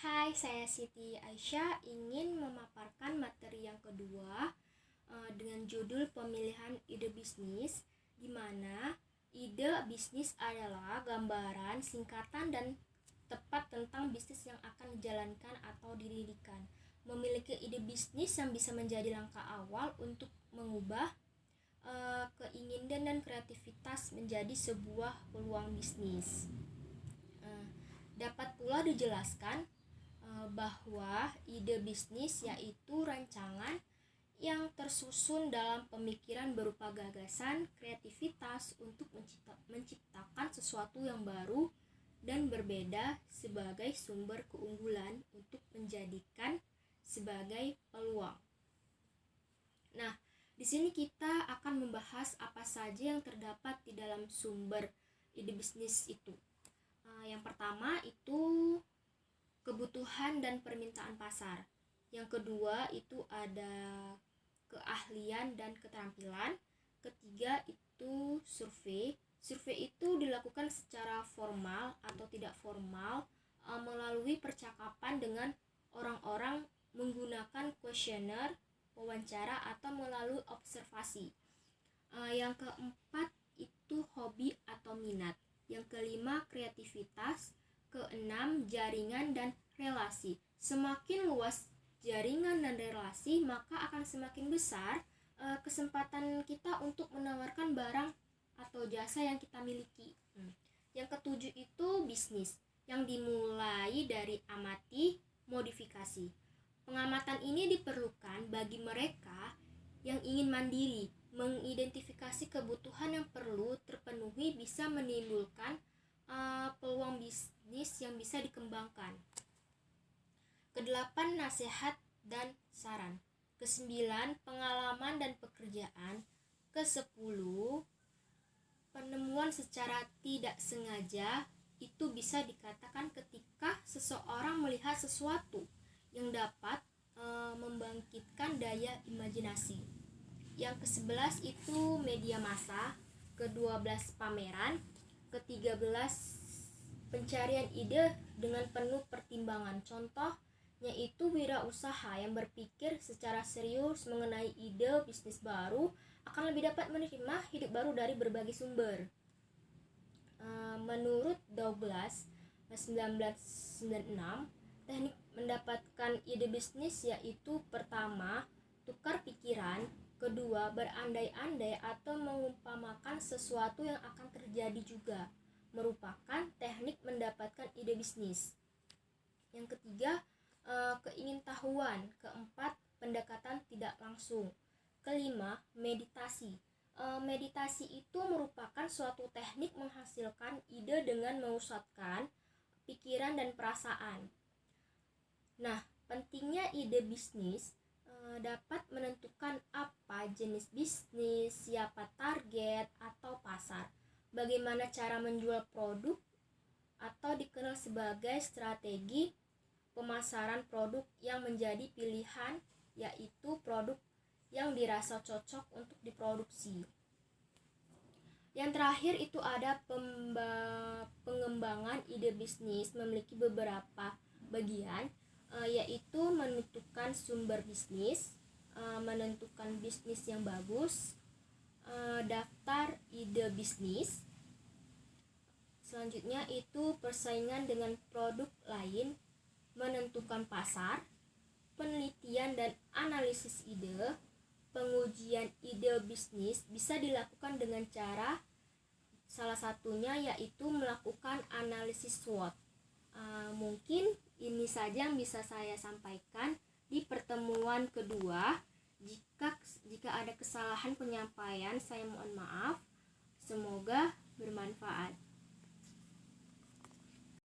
Hai, saya Siti Aisyah ingin memaparkan materi yang kedua dengan judul pemilihan ide bisnis, di mana ide bisnis adalah gambaran singkatan dan tepat tentang bisnis yang akan dijalankan atau didirikan. Memiliki ide bisnis yang bisa menjadi langkah awal untuk mengubah keinginan dan kreativitas menjadi sebuah peluang bisnis. Dapat pula dijelaskan bahwa ide bisnis yaitu rancangan yang tersusun dalam pemikiran berupa gagasan, kreativitas untuk menciptakan sesuatu yang baru dan berbeda sebagai sumber keunggulan untuk menjadikan sebagai peluang. Nah, di sini kita akan membahas apa saja yang terdapat di dalam sumber ide bisnis itu. Yang pertama itu kebutuhan dan permintaan pasar. Yang kedua itu ada keahlian dan keterampilan. Ketiga itu survei. Survei itu dilakukan secara formal atau tidak formal melalui percakapan dengan orang-orang menggunakan kuesioner, wawancara atau melalui observasi. Yang keempat itu hobi atau minat. Yang kelima kreativitas. Keenam jaringan dan relasi. Semakin luas jaringan dan relasi, maka akan semakin besar kesempatan kita untuk menawarkan barang atau jasa yang kita miliki. Yang ketujuh itu bisnis, yang dimulai dari amati, modifikasi. Pengamatan ini diperlukan bagi mereka yang ingin mandiri, mengidentifikasi kebutuhan yang perlu terpenuhi bisa menimbulkan peluang bisnis yang bisa dikembangkan. Kedelapan, nasihat dan saran. Kesembilan, pengalaman dan pekerjaan. Kesepuluh, penemuan secara tidak sengaja. Itu bisa dikatakan ketika seseorang melihat sesuatu yang dapat membangkitkan daya imajinasi. Yang ke-11 itu media massa. Ke-12 pameran. Ke-13 pencarian ide dengan penuh pertimbangan. Contohnya itu wirausaha yang berpikir secara serius mengenai ide bisnis baru akan lebih dapat menerima hidup baru dari berbagai sumber. Menurut Douglas 1996, teknik mendapatkan ide bisnis yaitu pertama, tukar pikiran. Kedua, berandai-andai atau mengumpamakan sesuatu yang akan terjadi juga merupakan teknik mendapatkan ide bisnis. Yang ketiga, keingintahuan. Keempat, pendekatan tidak langsung. Kelima, meditasi. Meditasi itu merupakan suatu teknik menghasilkan ide dengan memusatkan pikiran dan perasaan. Nah, pentingnya ide bisnis dapat menentukan apa jenis bisnis, siapa target atau pasar, bagaimana cara menjual produk atau dikenal sebagai strategi pemasaran produk yang menjadi pilihan, yaitu produk yang dirasa cocok untuk diproduksi. Yang terakhir itu ada pengembangan ide bisnis memiliki beberapa bagian, yaitu menentukan sumber bisnis, menentukan bisnis yang bagus, daftar ide bisnis. Selanjutnya itu persaingan dengan produk lain, menentukan pasar, penelitian dan analisis ide. Pengujian ide bisnis bisa dilakukan dengan cara salah satunya yaitu melakukan analisis SWOT. Mungkin ini saja yang bisa saya sampaikan di pertemuan kedua. Jika ada kesalahan penyampaian, saya mohon maaf. Semoga bermanfaat.